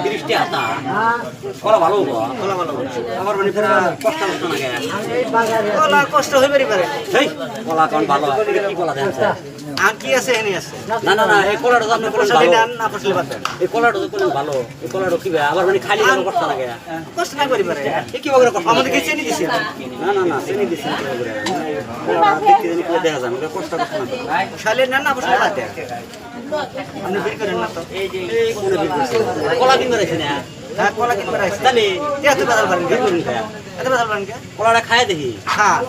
30 টি আতা কলা ভালো হবো আমার মানে পুরা কষ্ট কষ্ট না গে কলা কষ্ট হইবে পারে সেই কলা কোন ভালো এটা কি কলা দেন স্যার আর কি আছে এনে আছে না না না এই কলাটা তো আপনি পয়সা ভালো দিলেন না পয়সা দিবেন এই কলাটা তো কোন ভালো এই কলাটা কি আবার মানে খালি ভালো কষ্ট না গে কষ্ট না করি পারে এই কি বগরে কষ্ট আমাদের কিছু দিছে না না না চিনি দিছি কলা দেখতে দেখতে দেখা যায় না কষ্ট কষ্ট না শালে না না পয়সা দিতে আপনি বিল করেন না তো এই যে কোন কলা কিনতে রাখছেন না হ্যাঁ কলা কিনতে রাখছি তাহলে এত বাজার পারেন কি করুন ভাই এত বাজার পারেন কে কলাটা খায় দেখি হ্যাঁ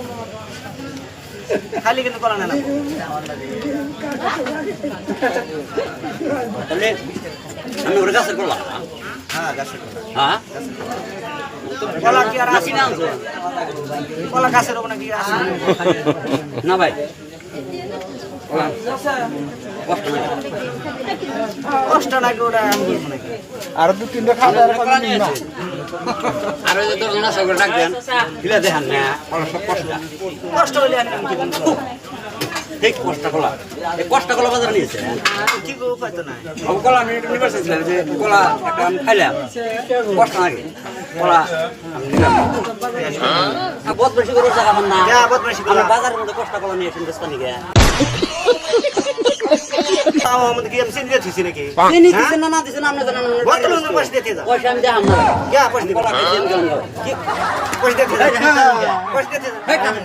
খালি কিন্তু কলা না তাহলে আমি ওর কাছে কলা হ্যাঁ গাছের হ্যাঁ কলা কি আর আছে না আনছো কলা গাছের ওখানে কি আছে না ভাই কলা কষ্ট না কষ্ট নাকি ওটা আমি বলবো নাকি আর দু তিনটা খাওয়া আর ওই যে তোর না সগর ডাক দেন দিলে দেখান না কলা সব কষ্ট কষ্ট হইলে আমি কি বলবো ঠিক কষ্ট কলা এই কষ্ট কলা বাজারে নিয়েছে কি গো উপায় তো নাই কলা আমি একটু নিবার চাইছিলাম যে কলা একটা আমি খাইলাম কষ্ট লাগে কলা আমি নিলাম বহুত বেশি করে টাকা পান না হ্যাঁ, বহুত বেশি করে। আমি বাজারের মধ্যে কষ্ট কলা নিয়ে এসেছি দোস্তানি গে তাও আমাদের কি আমি চিনি দিয়েছি নাকি চিনি দিছেন না না দিছেন আপনি জানেন না কত লোক পয়সা দিতে দাও পয়সা আমি দেখাম না কে পয়সা দিবে কলা খাইছেন কেন কি পয়সা দিতে দাও পয়সা দিতে দাও হেই কানে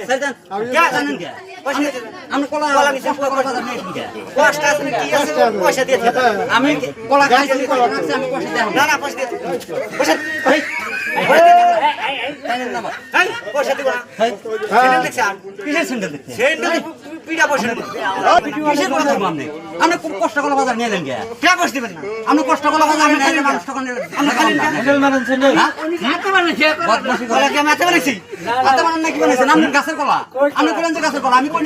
সাইদান কে জানেন কে পয়সা দিতে দাও আমি কলা কলা নিছেন, কলা বাজার নিয়ে এসেছি কে কষ্ট আছে কি আছে পয়সা দিতে দাও আমি কলা খাইছি কলা খাইছি আমি পয়সা দেখাম না না পয়সা দিতে পয়সা হেই পয়সা দিতে তাইলেন না এই পয়সা দিব না হেই সেটা দেখছ আর কিসের সেন্টার দেখতে সেটা পিড়া পয়সা দিব কিসের কথা বলবো আপনি আপনি খুব কষ্ট করে বাজার নিয়ে এলেন কে কে পয়সা দিবেন না আপনি কষ্ট করে বাজার নিয়ে এলেন মানুষ তখন আপনি খালি কলা কে মাথা বানাইছি নাকি বানাইছেন আপনি গাছের কলা আপনি করেন যে গাছের কলা আমি কই